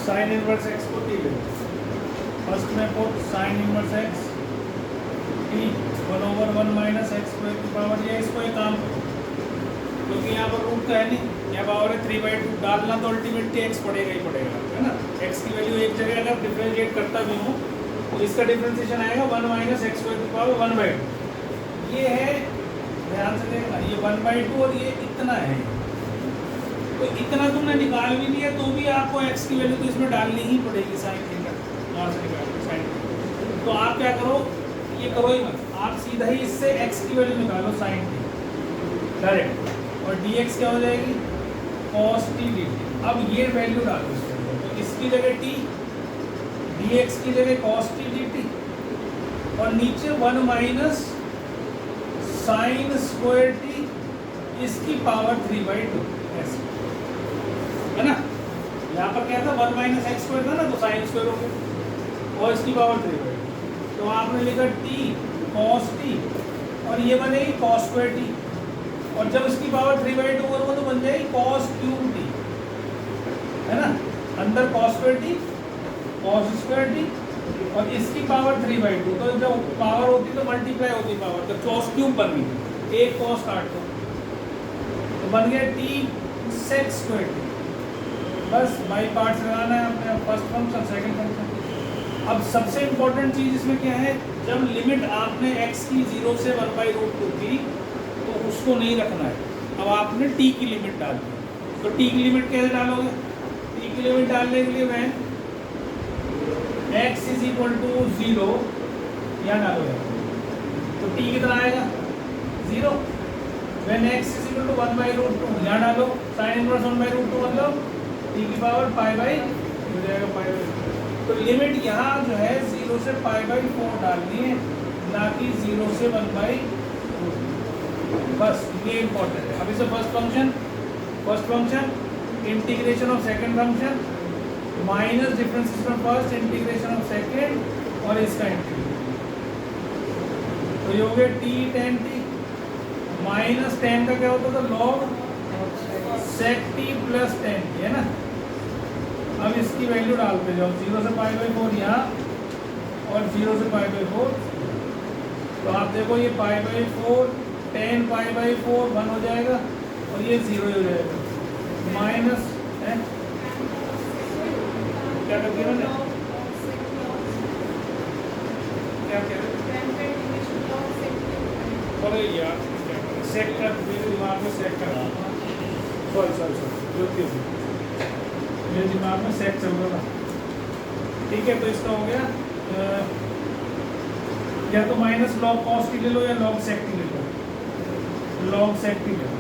Sine inverse x को T ले। First में put sine inverse x T 1/1 minus x square की power, ये इसको एक काम करो क्योंकि यहाँ पर रूट तो है नहीं, यहाँ पावर है 3/2, डालना तो अल्टीमेटली एक्स पड़ेगा ही पड़ेगा, है ना। एक्स की वैल्यू एक जगह अगर डिफरेंशिएट करता भी हूँ तो इसका डिफरेंशिएशन आएगा 1 माइनस एक्स स्क्वायर की पावर 1/2। ये है, ध्यान से देखना, ये 1/2 और ये इतना है। तो इतना तुमने निकाल भी लिया तो भी आपको एक्स की वैल्यू तो इसमें डालनी ही पड़ेगी, साइन थीटा यहाँ से निकाल साइन। तो आप क्या करो, ये करो ही मत, आप सीधा ही इससे एक्स की वैल्यू निकालो साइन थीटा डायरेक्ट, और dx क्या हो जाएगी cos t dt। अब ये वैल्यू डालो इसमें, तो इसकी जगह t, dx की जगह cos t dt, और नीचे 1 माइनस साइन स्क्वायर t इसकी पावर 3/2 ऐसे, है ना। यहाँ पर क्या था 1 माइनस एक्स स्क्वायर था ना, तो साइन स्क्वायर हो गया और इसकी पावर 3/2। तो आपने लिखा t cos t और ये बनेगी cos स्क्वायर t, और जब इसकी पावर 3/2 करोगे तो बन जाएगी cos क्यूब t, है ना। अंदर cos square t, cos square t और इसकी पावर 3/2, तो जब पावर होती तो मल्टीप्लाई होती पावर, तो cos क्यूब बन गई, एक cos काट दो तो बन गया t sec स्क्वायर t। बस बाई पार्ट्स लगाना है अपने, फर्स्ट फंक्शन सेकंड फंक्शन। अब सबसे इम्पोर्टेंट चीज़ इसमें क्या है, जब लिमिट आपने x की 0 से 1/√2 की तो उसको नहीं रखना है। अब आपने t की लिमिट डाल दी, तो t की लिमिट कैसे डालोगे, t की लिमिट डालने के लिए मैं x = 0 यहाँ डालोगे तो t कितना आएगा 0। when x = 1/√2 यहाँ डालो, साइन इनवर्स 1/√2 मतलब t की पावर π/, हो जाएगा π/। तो लिमिट यहाँ जो है 0 से π/4 डालनी है, ना कि 0 से 1/√2। बस ये इंपॉर्टेंट है। अब इसे first function integration of second function minus differentiation of first integration of second और इसका इंटीग्रेशन, तो ये हो गया t tan t minus tan का क्या होता था log sec t plus tan t, है ना। अब इसकी वैल्यू डालते जाओ, 0 से π/4 यहाँ और 0 से π/4, तो आप देखो ये π/4 tan π/4 1 हो जाएगा और ये 0 हो जाएगा, माइनस है क्या करती है ना, क्या कह रहे अरे यार सेक कर दिमाग में, सेक कर सॉरी मेरे दिमाग में सेक चल रहा था। ठीक है, तो इसका हो गया या तो माइनस log cos t ले लो या log sec t ले लो, log sec t ले लो,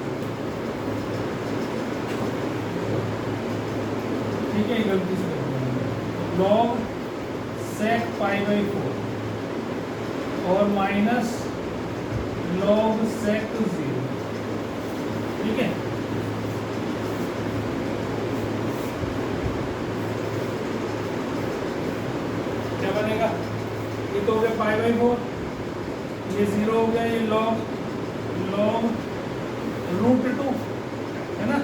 ठीक है। गलती से log sec π/4 और माइनस log sec 0, ठीक है। क्या बनेगा, ये तो हो गया π/4, ये 0 हो गया, ये log √2 है ना,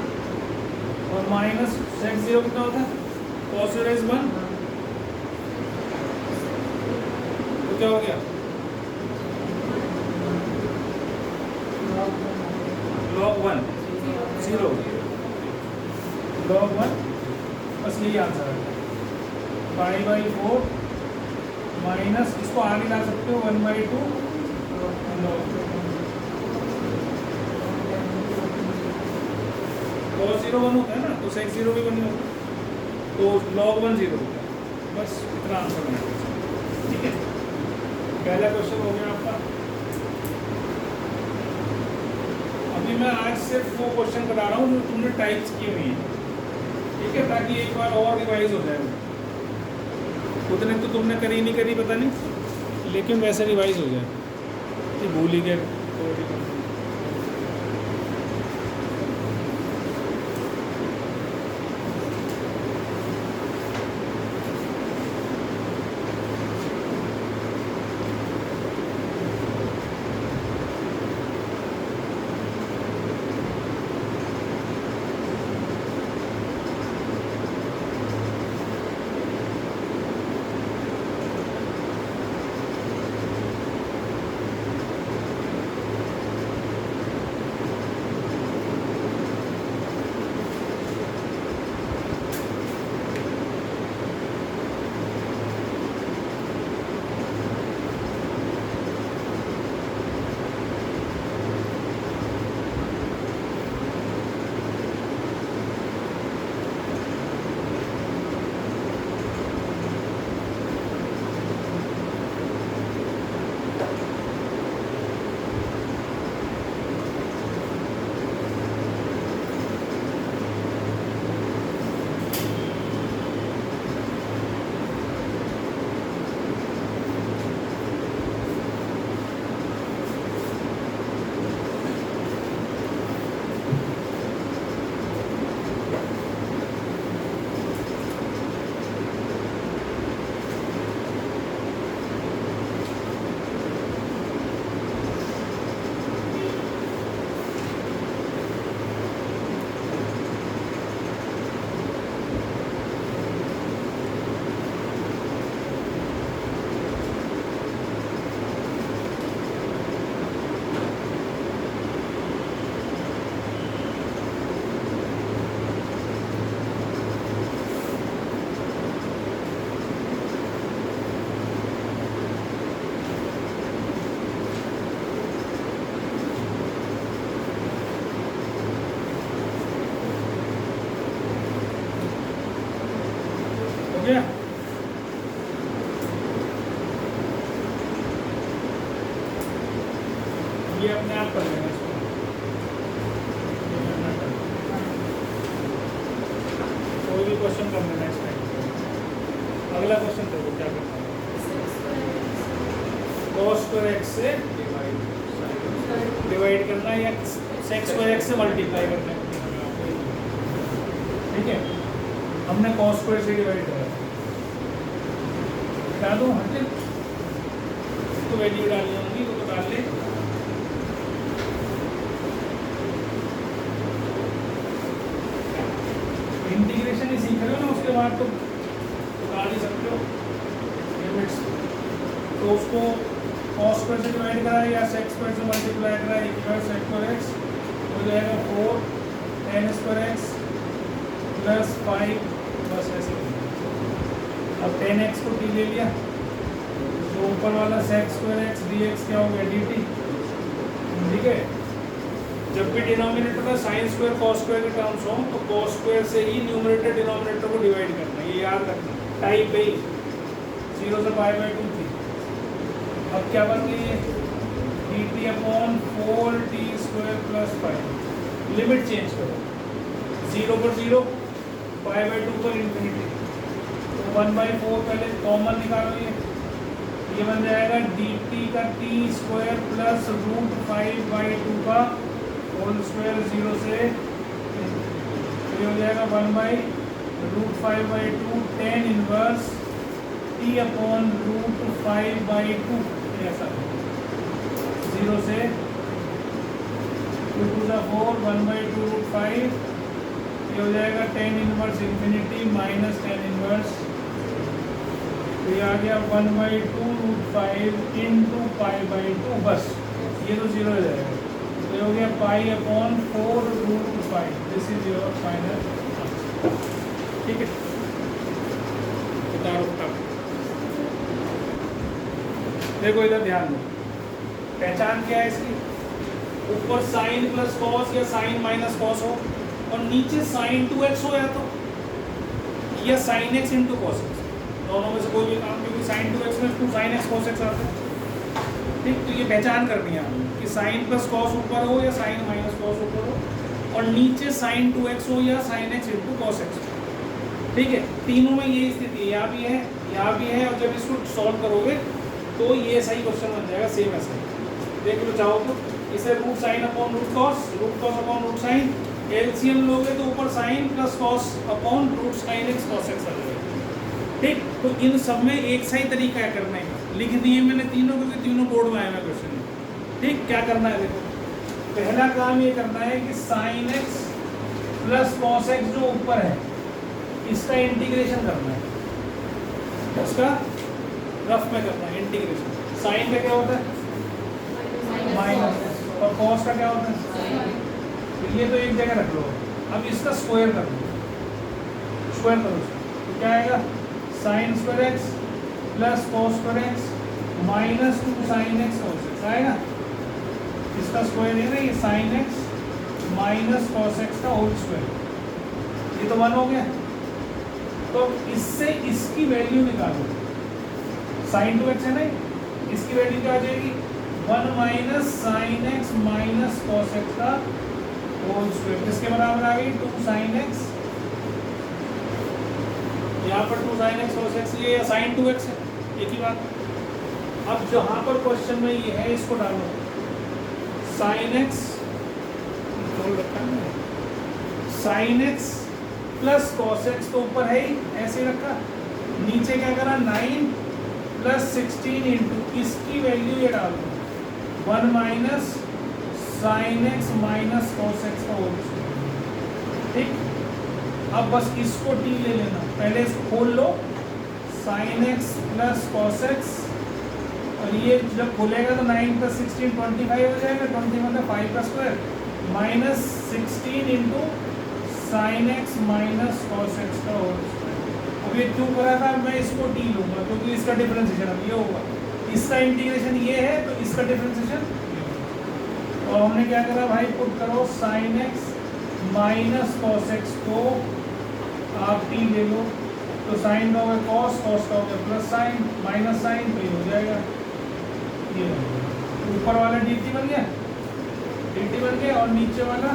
और माइनस sec 0 कितना होता है cos 1, तो क्या हो गया log 1 0, log 1, बस यही आंसर है। π/4 माइनस, इसको आगे ला सकते हो 1/2 cos 0 1 होता है ना, तो sec 0 भी 1 होता है, तो log 1 0 होता है। बस इतना आंसर बना, ठीक है। पहला क्वेश्चन हो गया आपका। अभी मैं आज सिर्फ वो क्वेश्चन बता रहा हूँ जो तुमने टाइप्स की हुई है, ठीक है, ताकि एक बार और रिवाइज हो जाए। उतने तो तुमने करी नहीं करी पता नहीं, लेकिन वैसे रिवाइज हो जाए, भूल ही गए। गया? ये अपने आप कर लेंगे इसको। कोई भी क्वेश्चन कर लेना इस टाइम। अगला क्वेश्चन देखो क्या करना है। cos स्क्वायर x से डिवाइड करना है या sec स्क्वायर x से मल्टीप्लाई करना है। ठीक है, हमने cos स्क्वायर से डिवाइड करा। क्या दूँ हटे तो वैल्यू डालनी होगी, वो तो डाल ले। इंटीग्रेशन ही सीख रहे हो ना, उसके बाद तो डाल ही सकते हो लिमिट्स। तो उसको cos स्क्वायर से डिवाइड करा या sec स्क्वायर से मल्टीप्लाई करा, एक बार sec स्क्वायर x हो जाएगा 4 tan स्क्वायर x प्लस 5, बस ऐसे। अब tan x को t ले लिया तो ऊपर वाला sec स्क्वायर x dx क्या हो गया dt। ठीक है, जब भी डिनोमिनेटर का साइन स्क्वायर कॉस स्क्वायर के टर्म्स हो तो कॉस स्क्वायर से ही न्यूमरेटर डिनोमिनेटर को डिवाइड करना है, ये याद रखना। टाइप पे 0 से π/2 थी, अब क्या बन गई है dt/4t² प्लस 5। लिमिट चेंज करो, 0 पर 0, π/2 पर इंफिनिटी, तो 1/4 पहले कॉमन निकालो। ये बन जाएगा dt का t² प्लस √5/2 का होल स्क्वायर 0 से ये हो जाएगा 1/√5/2 tan इनवर्स t/√5/2 ऐसा 0 से 2 to the 4 1/2√5 ये हो जाएगा tan inverse infinity minus tan inverse, तो ये आ गया 1/2√5 इंटू π/2, बस ये तो 0 हो जाएगा। तो ये हो गया π/4√5। This is your final answer. ठीक है, उतारो। देखो इधर ध्यान दो, पहचान क्या है इसकी। ऊपर साइन प्लस कॉस या साइन माइनस कॉस हो और नीचे साइन 2x हो या तो या sine x into cos x, दोनों में से कोई भी काम, क्योंकि साइन 2x में 2 sin x cos x आता है। ठीक, तो ये पहचान करनी है कि साइन प्लस कॉस ऊपर हो या साइन माइनस कॉस ऊपर हो और नीचे साइन 2x हो या sine x into cos x। ठीक है, तीनों में ये स्थिति है, यहाँ भी है, यहाँ भी है, और जब इसको सॉल्व करोगे तो ये सही क्वेश्चन बन जाएगा, सेम ऐसा। देख लो चाहो तो इसे root sine upon root cos upon root sine, LCM लोगे तो ऊपर sine plus cos upon root sine x cos x आ जाएगा। ठीक, तो इन सब में एक सही तरीका है करने का, लिख दिए मैंने तीनों, क्योंकि तीनों बोर्ड में आया हुआ क्वेश्चन। ठीक, क्या करना है देखो, पहला काम ये करना है कि sine x plus cos x जो ऊपर है इसका इंटीग्रेशन करना है, उसका रफ में करना है इंटीग्रेशन। साइन का क्या होता है माइनस, और कॉस का क्या होता है, तो ये तो एक जगह रख लो। अब इसका स्क्वायर कर लो, स्क्वायर करो, तो क्या आएगा sine square x plus cos square x minus 2 sin x cos x आएगा। इसका स्क्वायर है ना, ये sine x minus cos x का होल स्क्वायर, ये तो 1 हो गया। तो इससे इसकी वैल्यू निकालो, साइन 2x है ना, इसकी वैल्यू क्या आ जाएगी 1 minus sine x minus cos x का होल स्क्वायर, किसके बराबर आ गई 2 sin x, यहाँ पर 2 sin x cos x, ये साइन 2x है, एक ही बात। अब जहाँ पर क्वेश्चन में ये है इसको डालो, sine x sine x plus cos x तो ऊपर है ही, ऐसे रखा, नीचे क्या करा 9 प्लस 16 इंटू इसकी वैल्यू ये डाल दो 1 minus sine x minus cos x का होल स्क्वायर। ठीक, अब बस इसको t ले लेना, पहले इसको खोल लो, sine x plus cos x, और ये जब खोलेगा तो 9 प्लस 16 25 हो जाएगा, 20 मतलब 5 का square minus 16 into sine x minus cos x का होल स्क्वायर। अब ये क्यों करा था, मैं इसको t लूँगा क्योंकि इसका डिफरेंशिएशन अब ये होगा, इसका इंटीग्रेशन ये है तो इसका डिफरेंशिएशन, और हमने क्या करा भाई, पुट करो sine x minus cos x को आप t ले लो, तो साइन का होगा कॉस, कॉस का होगा प्लस साइन, माइनस साइन, तो ये हो जाएगा ये ऊपर वाला dt बन गया, dt बन गया, और नीचे वाला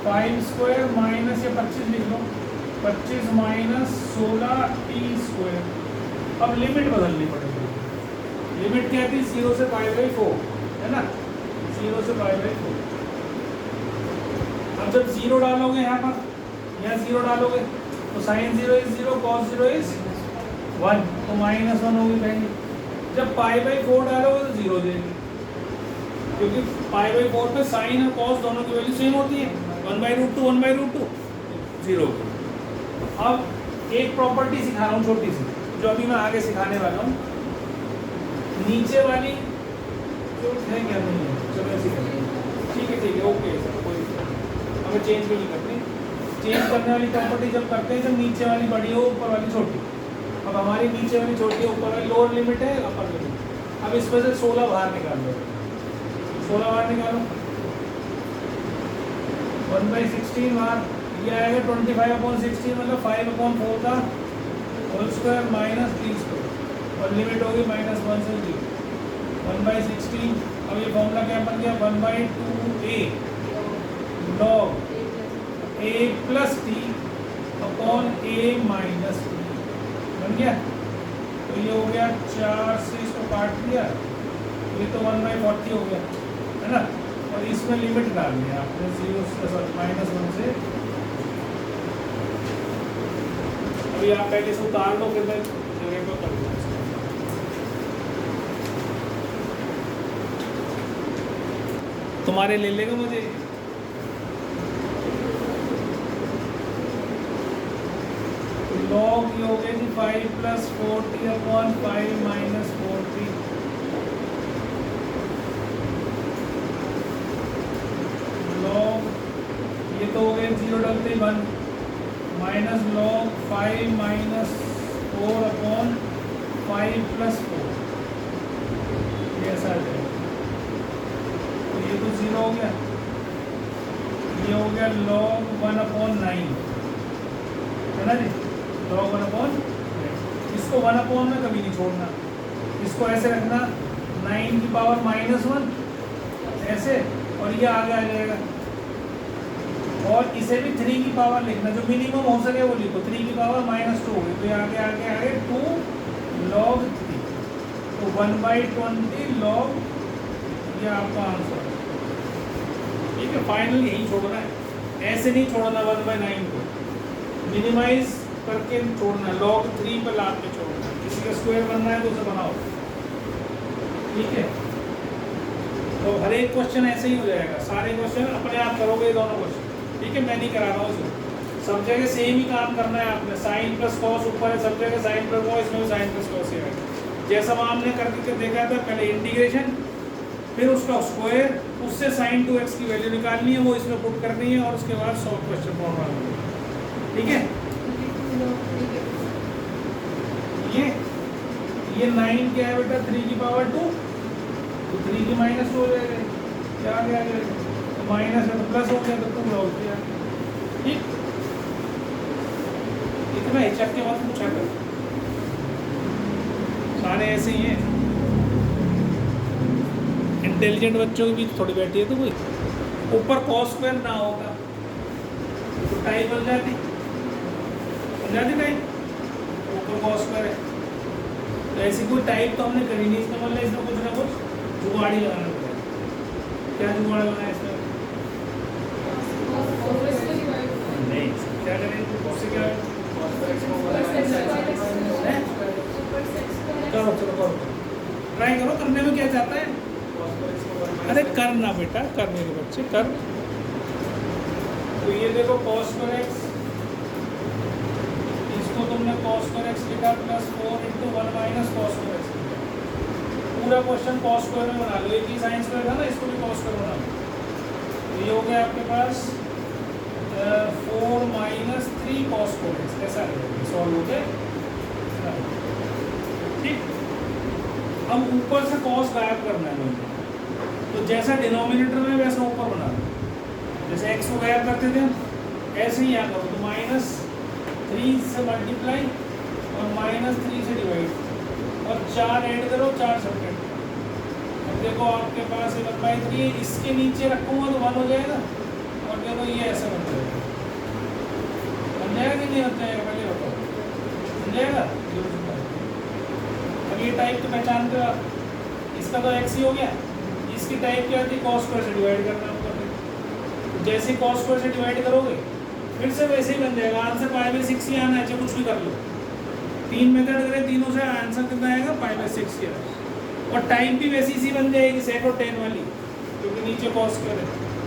5 स्क्वायर माइनस या 25 लिख लो, 25 माइनस 16 t स्क्वायर। अब लिमिट बदलनी पड़ेगी। लिमिट क्या थी? 0 से π/4 है ना, 0 से π/4। अब जब 0 डालोगे यहाँ पर, यहाँ 0 डालोगे तो साइन 0 इज 0, कॉस 0 इज 1, तो -1 होगी पहली। जब π/4 डालोगे तो 0 देगी, क्योंकि π/4 पे साइन और कॉस दोनों की वैल्यू सेम होती है, 1/√2 1/√2 0। अब एक प्रॉपर्टी सिखा रहा हूँ छोटी सी, जो अभी मैं आगे सिखाने वाला हूँ। नीचे वाली जो है क्या नहीं है, चलो ऐसे करें, ठीक है ओके सर, कोई हमें चेंज भी नहीं करनी। चेंज करने वाली प्रॉपर्टी जब करते हैं जब नीचे वाली बड़ी हो ऊपर वाली छोटी। अब हमारी नीचे वाली छोटी है, ऊपर वाली लोअर लिमिट है, अपर लिमिट। अब इसमें से 16 बाहर निकाल लो, 16 बाहर निकालो, 1/16 बाहर, ये आएगा 25/16 मतलब 5/4 का होल स्क्वायर माइनस 3 स्क्वायर, और लिमिट होगी -1 से 0, 1/16। अब ये फॉर्मूला क्या बन गया? 1/2a log a plus T upon a minus T बन गया। तो ये हो गया 4 से इसको काट दिया, ये तो 1/40 हो गया है ना, और इसमें लिमिट डाल दिया आपने 0 से -1 से। अभी आप पहले से उतार लो, फिर मैं जगह को कर दूँ। तुम्हारे ले लेगा मुझे लॉग ये हो गया जी 5 + 40 अपॉन 5 माइनस 40 लॉग ये तो हो गया 0 डलते ही 1 माइनस लॉग 5 माइनस 4 अपॉन 5 + 4, ये ऐसा आ जाएगा। तो ये तो 0 हो गया, ये हो गया log 1/9 है ना जी, log 1/9। इसको 1/9 में कभी नहीं छोड़ना, इसको ऐसे रखना 9 की पावर -1 ऐसे, और ये आगे आ जाएगा। और इसे भी 3 की पावर लिखना, जो मिनिमम हो सके वो लिखो, 3 की पावर -2 होगी, तो ये आगे आगे आगे 2 log 3, तो 1/20 log, ये आपका आंसर है। ठीक है, फाइनल यही छोड़ना है, ऐसे नहीं छोड़ना 1/9 को, मिनिमाइज करके छोड़ना, log 3 पर लाद के छोड़ना। किसी का स्क्वायर बनना है तो उसे बनाओ, ठीक है। तो हर एक क्वेश्चन ऐसे ही हो जाएगा, सारे क्वेश्चन अपने आप करोगे दोनों क्वेश्चन, ठीक है, मैं नहीं करा रहा हूँ उसको। सब जगह सेम ही काम करना है आपने, साइन प्लस कॉस ऊपर है, सब जगह साइन प्लस कॉस, इसमें भी साइन प्लस कॉस है। जैसा हमने करके देखा था, पहले इंटीग्रेशन, फिर उसका स्क्वायर, उससे sin 2x की वैल्यू निकालनी है, वो इसमें पुट करनी है, और उसके बाद सॉल्व क्वेश्चन फॉर्मूला, ठीक है। ये 9 क्या है बेटा? 3 की पावर 2, तो 3 की -2 हो जाएगा, क्या आ गया? तो माइनस है तो प्लस हो गया, तो 2 लॉग किया, ठीक। इतना हिचक के बाद पूछा कर, सारे ऐसे ही हैं। इंटेलिजेंट बच्चों के बीच थोड़ी बैठी है तो कोई ऊपर कॉस स्क्वायर ना होगा तो टाइप बन जाती टाइप, ऊपर कॉस स्क्वायर है, तो ऐसी कोई टाइप तो हमने करी नहीं, इसका मतलब इसमें कुछ ना कुछ जुगाड़ ही लगाना पड़ेगा। क्या जुगाड़ लगाना है इसमें? नहीं, क्या करें? उससे क्या करो, चलो करो, ट्राई करो, करने में क्या चाहता है? अरे करना बेटा, करने के बच्चे कर। तो ये देखो cos स्क्वायर x, इसको तुमने cos स्क्वायर x लिखा +4 × 1 माइनस cos स्क्वायर x। पूरा क्वेश्चन cos स्क्वायर में बना लो, एक ही साइन स्क्वायर था ना, इसको भी cos स्क्वायर बना लो। तो ये हो गया आपके पास 4 माइनस 3 cos स्क्वायर x, कैसा है सॉल्व हो गया, ठीक। अब ऊपर से cos गायब करना है मुझे, तो जैसा डिनोमिनेटर में वैसा ऊपर बना दो, जैसे x को गायब करते थे ऐसे ही यहाँ करो, तो -3 से मल्टीप्लाई और -3 से डिवाइड और 4 ऐड करो, 4 सब्ट्रैक्ट। अब देखो आपके पास 1/3, इसके नीचे रखूँगा तो 1 हो जाएगा और देखो ये ऐसा बन जाएगा। बन जाएगा कि नहीं बन जाएगा, पहले बताओ। बन जाएगा। अब ये टाइप तो पहचानते हो आप, इसका तो x ही हो गया। इसकी टाइप क्या थी, cos स्क्वायर से डिवाइड करना होगा। जैसे cos स्क्वायर से डिवाइड करोगे फिर से वैसे ही बन जाएगा। आंसर π/6 ही आना है, चाहे कुछ भी कर लो। 3 मेथड करें, तीनों से आंसर कितना आएगा, π/6 ही आएगा। और टाइप भी वैसी सी बन जाएगी, sec और tan वाली, क्योंकि नीचे cos स्क्वायर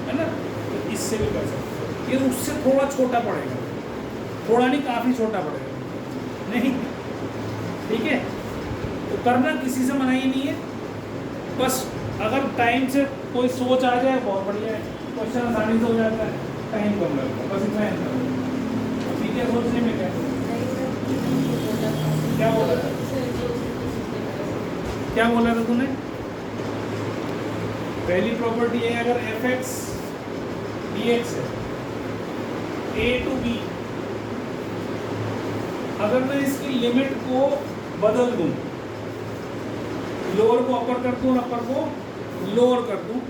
है ना। तो इससे भी कर सकते हो। ये उससे थोड़ा छोटा पड़ेगा, थोड़ा नहीं काफ़ी छोटा पड़ेगा, नहीं ठीक है। तो करना किसी से मना ही नहीं है, बस अगर टाइम से कोई सोच आ जाए बहुत बढ़िया है, क्वेश्चन आसानी से हो जाता है, टाइम कम लगता है, बस इतना है। ठीक है, सोचने में क्या बोला था, क्या बोला था तूने? पहली प्रॉपर्टी है, अगर f(x) dx है a to b, अगर मैं इसकी लिमिट को बदल दूं, लोअर को अपर कर दूं, अपर को लोअर कर दूं,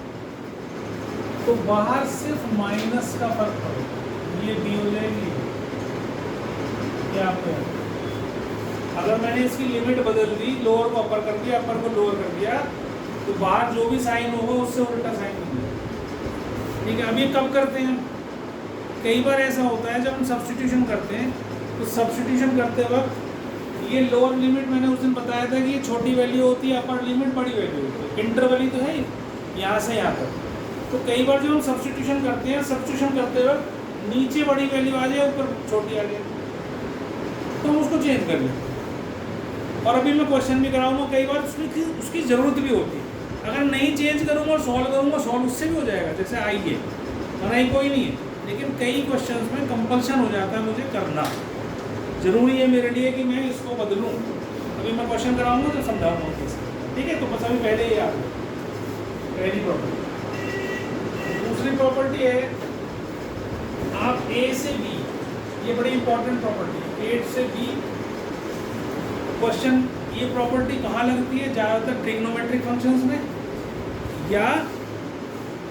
तो बाहर सिर्फ माइनस का फर्क पड़ेगा। ये b हो जाएगी, क्या आपको अगर मैंने इसकी लिमिट बदल दी, लोअर को अपर कर दिया, अपर को लोअर कर दिया, तो बाहर जो भी साइन होगा उससे उल्टा साइन होगा। ठीक है, अब ये कब करते हैं? कई बार ऐसा होता है जब हम सब्स्टिट्यूशन करते हैं, तो सब्स्टिट्यूशन करते वक्त ये लोअर लिमिट मैंने उस दिन बताया था कि ये छोटी वैल्यू होती है, अपर लिमिट बड़ी वैल्यू होती है, इंटरवल ही तो है यहाँ से यहाँ तक। तो कई बार जब हम सब्स्टिट्यूशन करते हैं, सब्स्टिट्यूशन करते वक्त नीचे बड़ी वैल्यू आ जाए, ऊपर छोटी आ जाए, तो हम उसको चेंज कर लेते हैं। और अभी मैं क्वेश्चन भी कराऊंगा, कई बार उसकी ज़रूरत भी होती है। अगर नहीं चेंज करूँगा और सॉल्व करूँगा, सॉल्व उससे भी हो जाएगा, जैसे आई है, मना ही कोई नहीं है, लेकिन कई क्वेश्चंस में कंपल्सन हो जाता है मुझे करना, ज़रूरी है मेरे लिए कि मैं इसको बदलूँ। अभी मैं क्वेश्चन कराऊंगा तो समझाऊंगा कैसे, ठीक है। तो बस अभी पहले ही याद है, पहली प्रॉपर्टी। दूसरी प्रॉपर्टी है, आप a से b, ये बड़ी इंपॉर्टेंट प्रॉपर्टी है, a से b। क्वेश्चन, ये प्रॉपर्टी कहाँ लगती है? ज़्यादातर ट्रिग्नोमेट्रिक फंक्शंस में या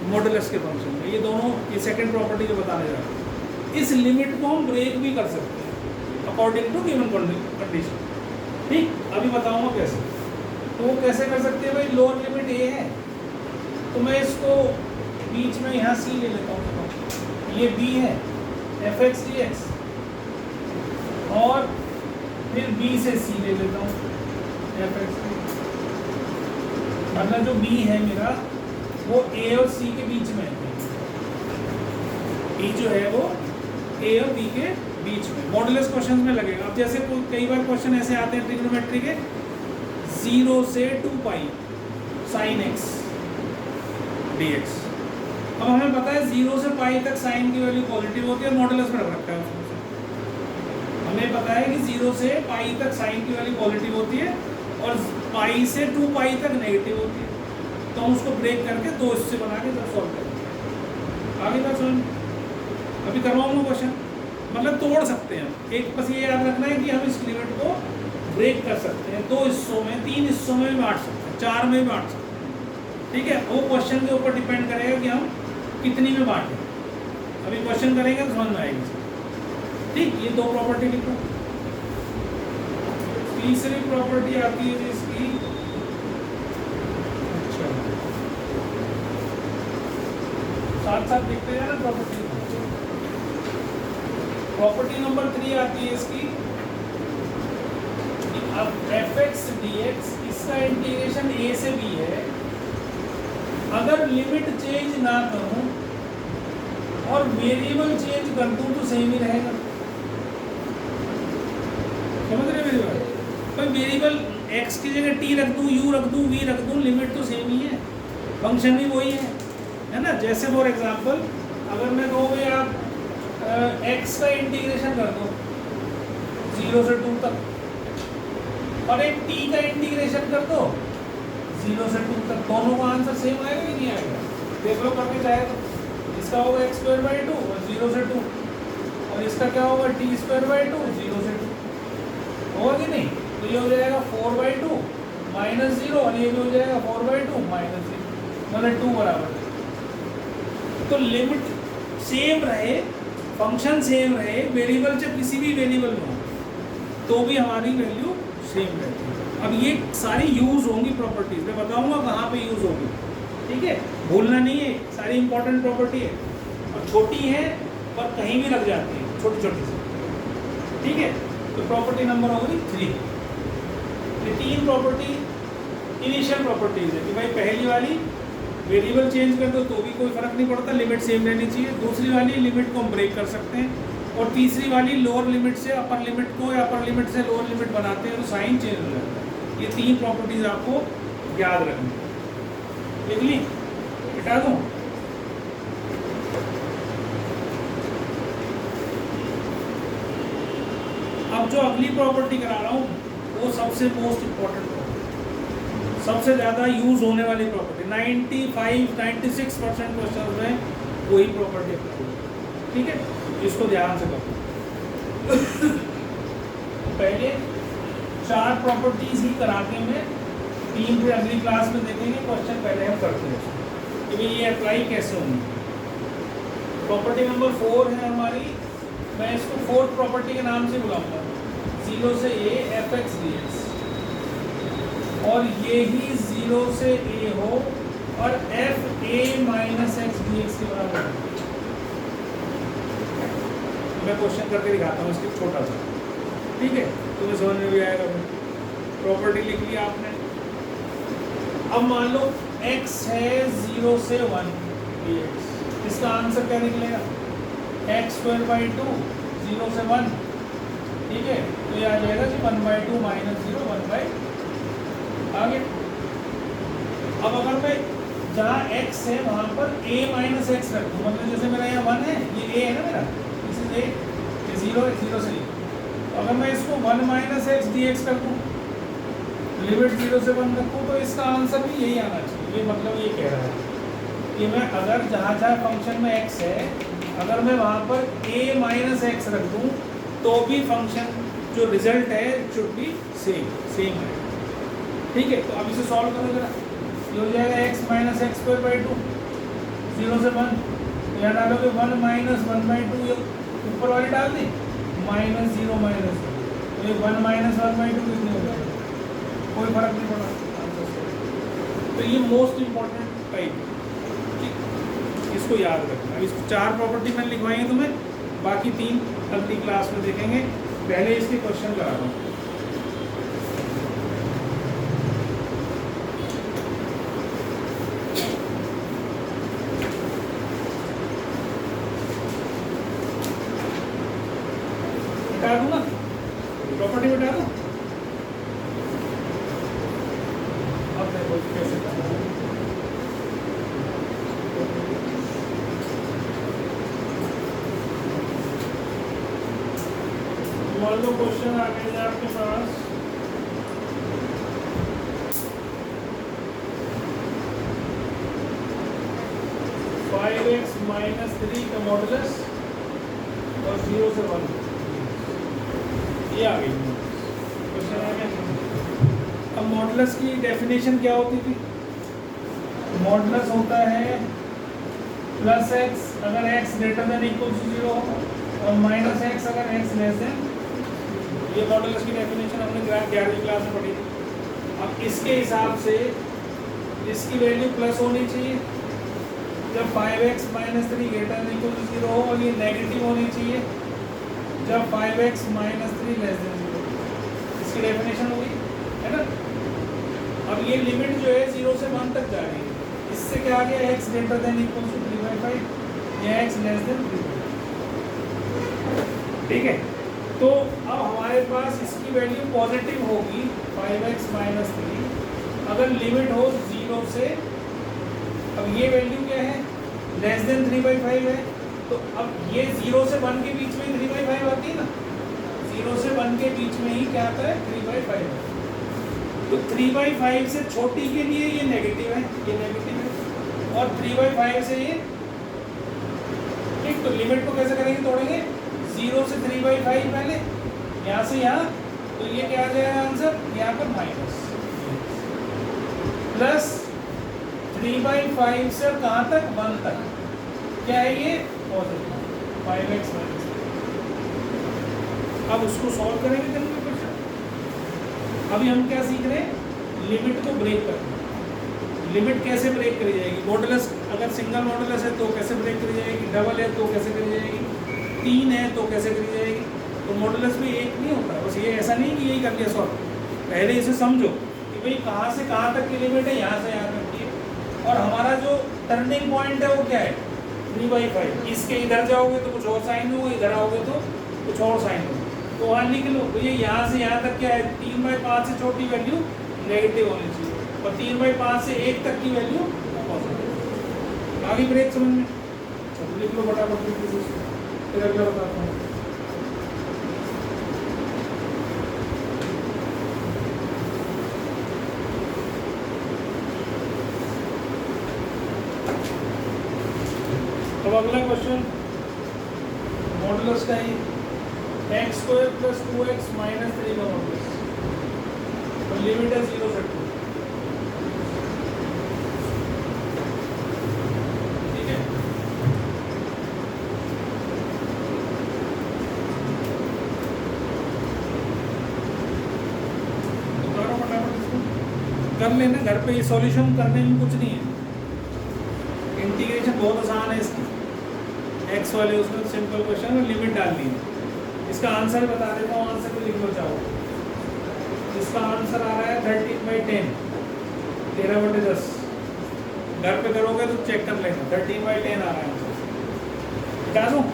मॉडुलस के फंक्शन में, ये दोनों, ये सेकंड प्रॉपर्टी जो बताने जा रहा हूँ। इस लिमिट को हम ब्रेक भी कर सकते हैं अकॉर्डिंग टू गिवन कंडीशन। ठीक, अभी बताऊंगा कैसे। तो वो कैसे कर सकते हैं भाई? लोअर लिमिट a है, तो मैं इसको बीच में यहाँ c ले लेता हूँ, ये b है f(x) dx, और फिर b से c ले लेता हूँ f(x) dx। मतलब जो b है मेरा, वो a और c के बीच में है, b जो है वो a और b के बीच में, मॉडुलस क्वेश्चन में लगेगा। अब जैसे कई बार क्वेश्चन ऐसे आते हैं ट्रिग्नोमेट्री के, 0 से 2π sin x dx। अब हमें पता है 0 से π तक साइन की वैल्यू पॉजिटिव होती है, मॉडुलस में रखा है उसमें। हमें पता है कि 0 से π तक साइन की वैल्यू पॉजिटिव होती है और π से 2π तक नेगेटिव होती है, तो हम उसको ब्रेक करके दो हिस्से बना के जब सॉल्व करेंगे। आगे बात सुन, अभी करवाऊंगा क्वेश्चन, मतलब तोड़ सकते हैं। एक बस ये याद रखना है कि हम इस लिमिट को ब्रेक कर सकते हैं, 2 हिस्सों में, 3 हिस्सों में भी बांट सकते हैं, 4 में भी बांट सकते हैं। ठीक है, वो क्वेश्चन के ऊपर डिपेंड करेगा कि हम कितनी में बांटें। अभी क्वेश्चन करेंगे तो समझ में आएगी। ठीक, ये 2 प्रॉपर्टी लिखो। तीसरी प्रॉपर्टी आती है जिसकी, अच्छा साथ साथ देखते हैं ना प्रॉपर्टी। प्रॉपर्टी नंबर 3 आती है इसकी, अब f(x) dx, इसका इंटीग्रेशन a से b है। अगर लिमिट चेंज ना करूं और वेरिएबल चेंज कर दूं तो सेम ही रहेगा। समझ रहे मेरी बात? कोई वेरिएबल x की जगह t रख दूं, u रख दूं, v रख दूं, लिमिट तो सेम ही है, फंक्शन भी वही है ना। जैसे फॉर एग्जांपल, अगर मैं कहूँ भाई आप x का इंटीग्रेशन कर दो 0 से 2 तक, और एक t का इंटीग्रेशन कर दो 0 से 2 तक, दोनों का आंसर सेम आएगा कि नहीं आएगा? देख लो करके चाहे तो। इसका होगा x²/2 और 0 से 2, और इसका क्या होगा t²/2 0 से 2। होगा कि नहीं? तो ये हो जाएगा 4/2 माइनस 0 और ये भी हो जाएगा 4/2 माइनस 0, मतलब 2 बराबर है। तो लिमिट सेम रहे, फंक्शन सेम रहे, वेरिएबल जब किसी भी वेरिएबल में हो तो भी हमारी वैल्यू सेम रहती है। अब ये सारी यूज़ होंगी प्रॉपर्टीज, मैं बताऊंगा कहाँ पे यूज़ होगी, ठीक है? भूलना नहीं है, सारी इंपॉर्टेंट प्रॉपर्टी है और छोटी है पर कहीं भी लग जाती है, छोटी छोटी सी, ठीक है? तो प्रॉपर्टी नंबर होगी 3। ये 3 प्रॉपर्टी इनिशियल प्रॉपर्टीज है कि भाई पहली वाली वेरिएबल चेंज कर दो तो भी कोई फर्क नहीं पड़ता, लिमिट सेम रहनी चाहिए। दूसरी वाली लिमिट को हम ब्रेक कर सकते हैं, और तीसरी वाली लोअर लिमिट से अपर लिमिट को या अपर लिमिट से लोअर लिमिट बनाते हैं तो साइन चेंज हो जाता है। ये 3 प्रॉपर्टीज आपको याद रखनी। लिख ली? हटा दूँ? अब जो अगली प्रॉपर्टी करा रहा हूँ वो सबसे मोस्ट इम्पोर्टेंट प्रॉपर्टी, सबसे ज़्यादा यूज होने वाली प्रॉपर्टी, 95-96% क्वेश्चन में वही प्रॉपर्टी अप्लाई होगी, ठीक है? इसको ध्यान से करो। पहले 4 प्रॉपर्टीज ही करा के मैं 3 फिर अगली क्लास में देखेंगे, क्वेश्चन पहले हम करते हैं कि भाई ये अप्लाई कैसे होंगी। प्रॉपर्टी नंबर 4 है हमारी, मैं इसको 4th प्रॉपर्टी के नाम से बुलाऊंगा, 0 से a f(x) dx, और ये ही 0 से a हो और f a minus x dx के बराबर है। मैं क्वेश्चन करके दिखाता हूँ इसके छोटा सा, ठीक है? तुम्हें समझ में भी आएगा। प्रॉपर्टी लिख लिया आपने। अब मान लो x है 0 से 1 dx, इसका आंसर क्या निकलेगा? x²/2 0 से 1, ठीक है? तो ये आ जाएगा कि 1/2 माइनस 0 1/, आगे। अब अगर मैं जहाँ x है वहाँ पर a माइनस x रख दूँ, मतलब जैसे मेरा यहाँ 1 है, ये a है ना मेरा, दिस इज a, ये 0 है, 0 से a। तो अगर मैं इसको 1 माइनस x dx कर दूँ, लिमिट 0 से 1 रखूँ, तो इसका आंसर भी यही आना चाहिए। ये मतलब ये कह रहा है कि मैं अगर जहाँ जहाँ फंक्शन में x है, अगर मैं वहाँ पर a माइनस x रख दूँ तो भी फंक्शन जो रिजल्ट है शुड बी सेम है, ठीक है? तो अब इसे सॉल्व करो जरा, ये हो जाएगा x माइनस x²/2 0 से 1, यहाँ डालोगे 1 माइनस 1/2, ये ऊपर वाली डाल दी, माइनस 0 माइनस, तो ये 1 माइनस 1/2 कितनी हो जाएगी? कोई फर्क नहीं पड़ा। तो ये मोस्ट इम्पॉर्टेंट टाइप, इसको याद रखना। इसको 4 प्रॉपर्टी मैंने लिखवाई है तुम्हें, बाकी 3 अगली क्लास में देखेंगे। पहले इसके क्वेश्चन करा रहा हूँ। बता दूँ ना, प्रॉपर्टी बता दूँ? अब देखो कैसे करना है। मान लो क्वेश्चन आ गया है आपके पास, फाइव एक्स माइनस 3 का मॉडुलस और 0 से 1, ये आ गई क्वेश्चन आ गया। अब मॉडुलस की डेफिनेशन क्या होती थी? मॉडुलस होता है प्लस एक्स अगर x greater than equal to 0 हो और माइनस एक्स अगर x लेस देन, ये मॉडुलस की डेफिनेशन हमने 11वीं क्लास में पढ़ी थी। अब इसके हिसाब से इसकी वैल्यू प्लस होनी चाहिए जब 5x minus 3 greater than equal to 0 हो, और ये नेगेटिव होनी चाहिए जब 5x माइनस 3 लेस देन 0। इसकी डेफिनेशन होगी, है ना? अब ये लिमिट जो है 0 से 1 तक जा रही है, इससे क्या आ गया? x greater than equal to 3/5 या x लेस देन 3/5, ठीक है? तो अब हमारे पास इसकी वैल्यू पॉजिटिव होगी 5x माइनस 3 अगर लिमिट हो 0 से, अब ये वैल्यू क्या है? लेस देन 3/5 है, तो अब ये 0 से 1 के बीच में 3/5 आती है ना, 0 से 1 के बीच में ही क्या आता है? 3/5 है। तो 3/5 से छोटी के लिए ये नेगेटिव है, ये नेगेटिव है, और 3/5 से ये, ठीक? तो लिमिट को कैसे करेंगे? तोड़ेंगे 0 से 3/5 पहले, यहाँ से यहाँ तो ये क्या आ जाएगा आंसर यहाँ पर माइनस प्लस 3/5 से कहाँ तक 1 तक क्या है ये पॉजिटिव 5x माइनस। अब उसको सॉल्व करेंगे जल्दी क्वेश्चन। अभी हम क्या सीख रहे हैं, लिमिट को ब्रेक करना। लिमिट कैसे ब्रेक करी जाएगी, मॉडुलस अगर सिंगल मॉडुलस है तो कैसे ब्रेक करी जाएगी, डबल है तो कैसे करी जाएगी, 3 है तो कैसे करी जाएगी। तो मॉडुलस में एक नहीं होता, बस ये ऐसा नहीं कि यही कर लिया सॉल्व। पहले इसे समझो कि भाई कहाँ से कहाँ तक की लिमिट है, यहाँ से यहाँ तक की है। और हमारा जो टर्निंग पॉइंट है वो क्या है 3/5। इसके इधर जाओगे तो कुछ और साइन होगा, इधर आओगे तो कुछ और साइन होगा। तो वहाँ लिख लो भैया यहाँ से यहाँ तक क्या है 3/5 से छोटी वैल्यू नेगेटिव होनी चाहिए और 3/5 से 1 तक की वैल्यू पॉजिटिव। आगे ब्रेक समझ में, चलो लिख लो फटाफट, फिर अगला बताता हूँ। अब अगला क्वेश्चन मॉडुलस का ही x² + 2x - 3 का मॉडुलस। तो लिमिट है 0 से 2, ठीक है। तो करो फटाफट इसको, कर लेना घर पे। ये सॉल्यूशन करने में कुछ नहीं है, इंटीग्रेशन बहुत आसान है इसकी। x वाले उसमें सिंपल क्वेश्चन में लिमिट डालनी है। इसका आंसर बता देता हूँ, आंसर को लिख लो चाहो। इसका आंसर आ रहा है 13/10, 13/10। घर पे करोगे तो चेक कर लेना, 13/10 आ रहा है आंसर। क्या दूँ?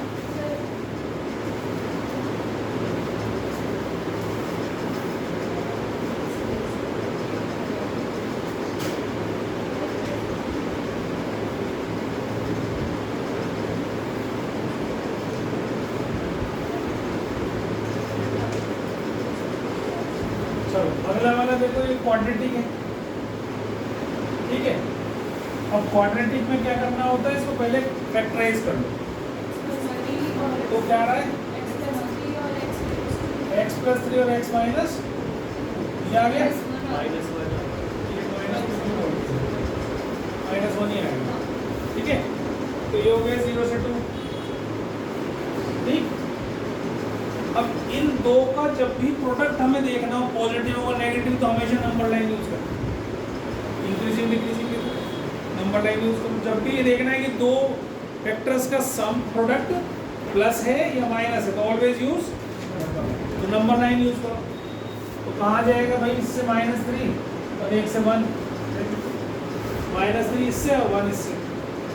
अगला वाला देखो, ये क्वाड्रेटिक है, ठीक है। अब क्वाड्रेटिक में क्या करना होता है, इसको पहले फैक्टराइज कर लो। तो क्या आ रहा है x + 3 और x माइनस, ये आ गया -1 ही आएगा, ठीक है। तो ये हो गया 0 से 2, ठीक। अब इन दो का जब भी प्रोडक्ट हमें देखना हो, पॉजिटिव और नेगेटिव, तो हमेशा नंबर लाइन यूज करें। Increasing decreasing number line use करो। जब भी ये देखना है कि दो वेक्टर्स का सम प्रोडक्ट प्लस है या माइनस है, तो ऑलवेज यूज तो नंबर लाइन यूज करो। तो कहाँ जाएगा भाई, इससे -3 और 1 से 1, -3 इससे और 1 इससे।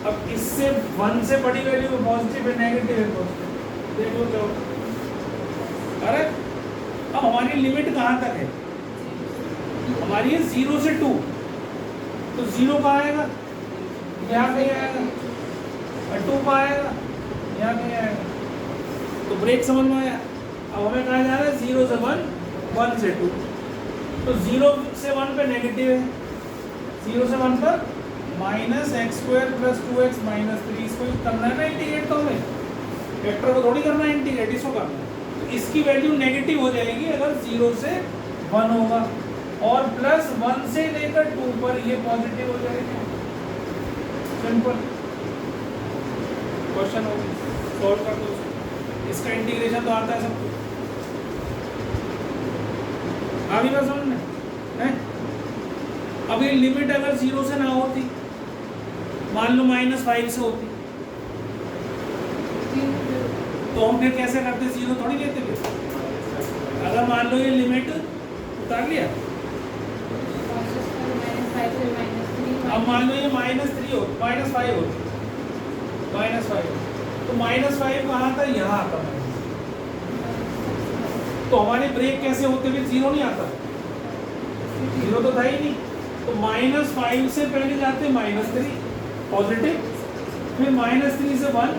अब इससे 1 से बड़ी वैल्यू पॉजिटिव है, नेगेटिव है, पॉजिटिव देख लो क्या होगा। अरे अब हमारी लिमिट कहाँ तक है, हमारी है 0 से 2, तो 0 कहाँ आएगा, यहाँ कहीं आएगा, और 2 कहाँ आएगा, यहाँ कहीं आएगा। तो ब्रेक समझ में आया। अब हमें कहाँ जाना है, 0 से 1, 1 से 2। तो 0 से 1 पे नेगेटिव है, 0 से 1 पर -x² + 2x - 3। इसको करना है ना इंटीग्रेट, तो हमें वेक्टर को थोड़ी करना है इंटीग्रेट, इसको करना है। इसकी वैल्यू नेगेटिव हो जाएगी अगर 0 से 1 होगा, और +1 से लेकर 2 पर ये पॉजिटिव हो जाएगा। सिंपल क्वेश्चन हो गया, सॉल्व कर दो। इसका इंटीग्रेशन तो आता है सबको, आगे बात समझ में है। अब ये लिमिट अगर 0 से ना होती, मान लो -5 से होती, तो हम फिर कैसे करते, 0 थोड़ी लेते फिर। अगर मान लो ये लिमिट उतार लिया, अब मान लो ये -3 हो, -5 हो, -5, तो -5 कहाँ था, यहाँ आता। तो हमारे ब्रेक कैसे होते हुए 0 नहीं आता, 0 तो था ही नहीं। तो -5 से पहले जाते -3 पॉजिटिव, फिर -3 से 1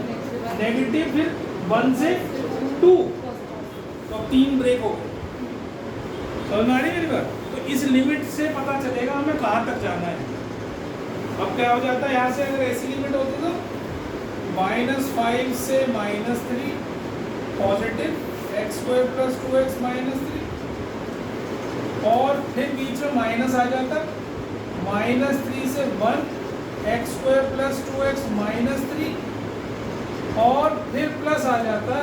नेगेटिव, फिर 1 से 2, तो 3 ब्रेक हो गए। समझ में आ रही मेरी बात। तो इस लिमिट से पता चलेगा हमें कहाँ तक जाना है। अब क्या हो जाता है, यहाँ से अगर ऐसी लिमिट होती तो -5 से -3 पॉजिटिव, x² + 2x - 3 और फिर बीच में माइनस आ जाता, -3 से 1 एक्स स्क्वायर प्लस 2x -3, और फिर प्लस आ जाता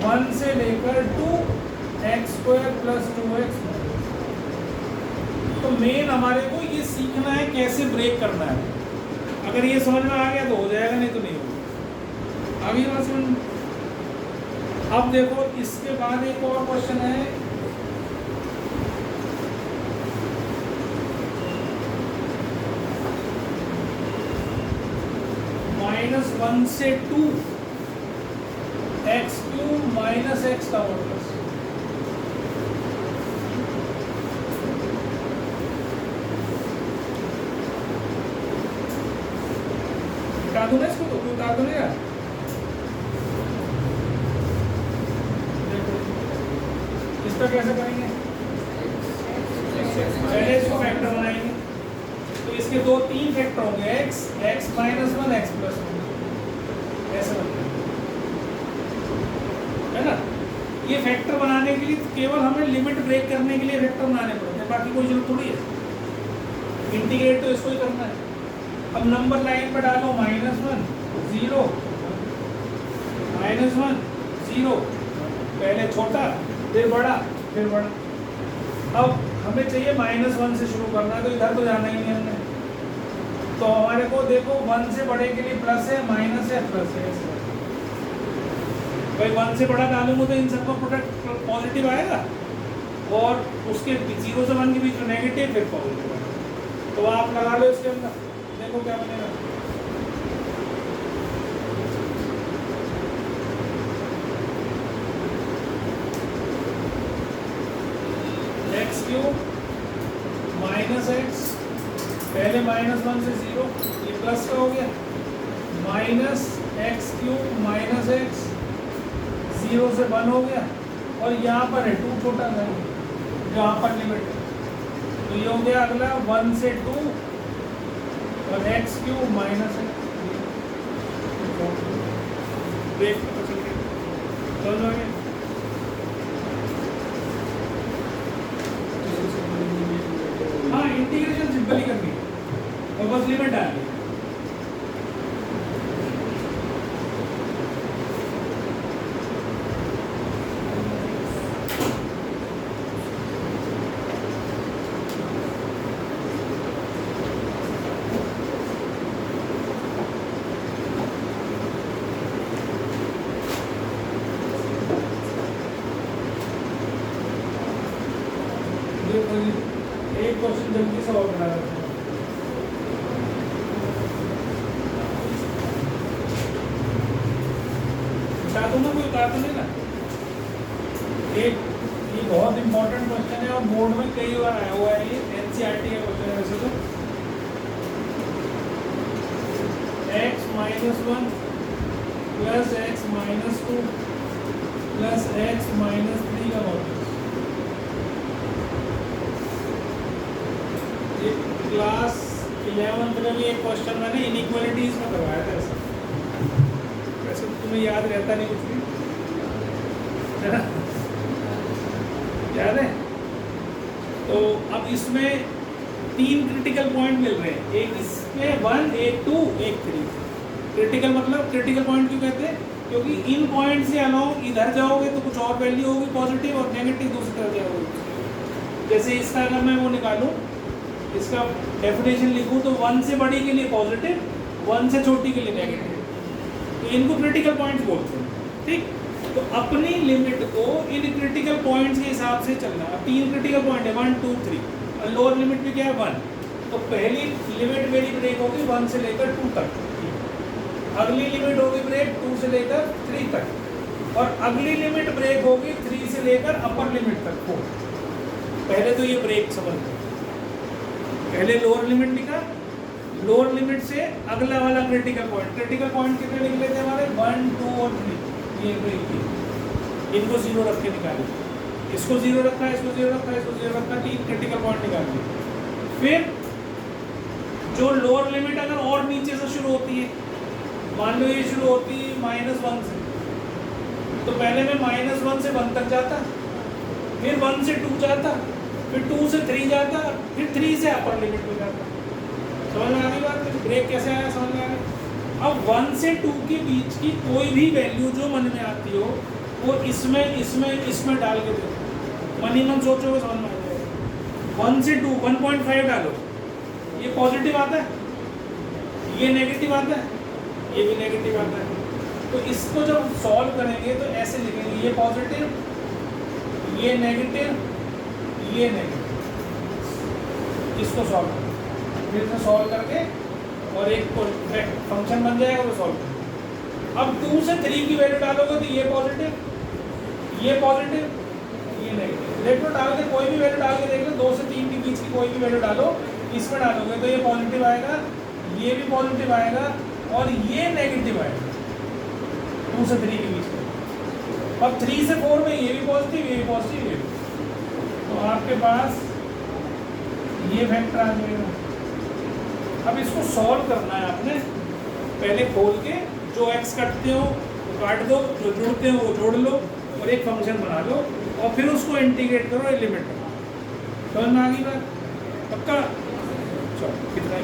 1 से लेकर 2 एक्स स्क्वायर प्लस 2x। तो मेन हमारे को ये सीखना है कैसे ब्रेक करना है। अगर ये समझ में आ गया तो हो जाएगा, नहीं तो नहीं होगा। आगे बात समझ। अब देखो इसके बाद एक और क्वेश्चन है, -1 से 2 एक्स क्यूब माइनस एक्स का मॉडुलस। बता दूं ना इसको, तो बता दो ना यार। देखो इसका कैसे करेंगे, पहले इसको फैक्टर बनाएंगे। तो इसके दो तीन फैक्टर होंगे, x, x minus 1, x plus 1, ऐसे बनता है ना। ये फैक्टर बनाने के लिए केवल हमें लिमिट ब्रेक करने के लिए फैक्टर बनाने पड़ते हैं, बाकी कोई जरूरत थोड़ी है। इंटीग्रेट तो इसको ही करना है। अब नंबर लाइन पर डालो -1 0 -1 0, पहले छोटा फिर बड़ा फिर बड़ा। अब हमें चाहिए -1 से शुरू करना है, तो इधर तो जाना ही नहीं हमने। तो हमारे को देखो 1 से बड़े के लिए प्लस है, माइनस है, प्लस है। भाई 1 से बड़ा डालूंगा तो इन सबका प्रोडक्ट पॉजिटिव आएगा, और उसके 0 से 1 के बीच में नेगेटिव फिर पॉजिटिव आएगा। तो आप लगा लो इसके अंदर, देखो क्या बनेगा। एक्स क्यूब माइनस एक्स, पहले -1 से 0, ये प्लस का हो गया, minus x cube minus x 0 से 1 हो गया, और यहाँ पर है 2 छोटा सा, यहाँ पर लिमिट है। तो ये हो गया अगला 1 से 2 और एक्स क्यूब माइनस एक्स। हाँ, इंटीग्रेशन सिंपल ही करनी है और बस लिमिट डालनी है। एक क्वेश्चन जल्दी से और बना देते हैं। बता दूंगा, कोई बता तो नहीं ना। एक ये बहुत इंपॉर्टेंट क्वेश्चन है और बोर्ड में कई बार आया हुआ है, ये एनसीईआरटी का क्वेश्चन है वैसे तो। x minus 1 plus x minus 2 plus x minus 3 का मॉडुलस। क्लास 11th में भी एक क्वेश्चन मैंने इनइक्वालिटीज में करवाया था ऐसा। वैसे तो तुम्हें याद रहता नहीं कुछ भी, है ना? याद है? तो अब इसमें 3 क्रिटिकल पॉइंट मिल रहे हैं, एक इसमें 1, एक 2, एक 3। क्रिटिकल मतलब क्रिटिकल पॉइंट क्यों कहते हैं? क्योंकि इन पॉइंट से अलाउ इधर जाओगे तो कुछ और वैल्यू होगी पॉजिटिव, और नेगेटिव दूसरी तरफ जाओगे। जैसे इसका अगर मैं वो निकालूं, इसका डेफिनेशन लिखूं तो 1 से बड़ी के लिए पॉजिटिव, 1 से छोटी के लिए नेगेटिव, तो इनको क्रिटिकल पॉइंट्स बोलते हैं। ठीक, तो अपनी लिमिट को इन क्रिटिकल पॉइंट्स के हिसाब से चलना। अब 3 क्रिटिकल पॉइंट है, 1 2 3, और लोअर लिमिट भी क्या है 1। तो पहली लिमिट मेरी ब्रेक होगी 1 से लेकर 2 तक, अगली लिमिट होगी ब्रेक 2 से लेकर 3 तक, और अगली लिमिट ब्रेक होगी 3 से लेकर अपर लिमिट तक 4। पहले तो ये ब्रेक समझ लो, पहले लोअर लिमिट लिखा, लोअर लिमिट से अगला वाला क्रिटिकल पॉइंट। क्रिटिकल पॉइंट कितने निकले थे हमारे? 1 2 और 3, ये ब्रेक की, इनको 0 रख के निकाले, इसको 0 रखा, इसको 0 रखा, इसको 0 रखा, 3 क्रिटिकल पॉइंट निकाल दिए। फिर जो लोअर लिमिट अगर और नीचे से शुरू होती है, मान लो ये शुरू होती है -1 से, तो पहले मैं -1 से 1 तक जाता, फिर 1 से 2 जाता, फिर 2 से 3 जाता, फिर 3 से अपर लिमिट में जाता। समझ में आ गई बात? ब्रेक कैसे आया, समझ में आ गया? अब 1 से 2 के बीच की कोई भी वैल्यू जो मन में आती हो वो इसमें डाल के दो, मन ही मन सोचोगे समझ में आ जाएगा। 1 से 2 1.5 डालो, ये पॉजिटिव आता है, ये नेगेटिव आता है, ये भी नेगेटिव आता है। तो इसको जब सॉल्व करेंगे तो ऐसे लिखेंगे, ये पॉजिटिव, ये नेगेटिव, ये नेगेटिव। इसको सॉल्व करें, फिर से सॉल्व करके और एक फंक्शन बन जाएगा वो सॉल्व करें। अब 2 से 3 की वैल्यू डालोगे तो ये पॉजिटिव, ये नेगेटिव। देखो डाल के कोई भी वैल्यू डाल के देख लो, 2 से 3 के बीच की कोई भी वैल्यू डालो, इसमें डालोगे तो ये पॉजिटिव आएगा, ये भी पॉजिटिव आएगा और ये नेगेटिव आएगा 2 से 3 के बीच में। अब 3 से 4 में ये भी पॉजिटिव, ये भी पॉजिटिव, ये भी। तो आपके पास ये वेक्टर आ जाएगा। अब इसको सॉल्व करना है आपने, पहले खोल के जो x कटते हो वो काट दो, जो जुड़ते हो वो जोड़ लो और एक फंक्शन बना लो और फिर उसको इंटीग्रेट करो लिमिट में। समझ में आ गई बात? पक्का? चलो कितना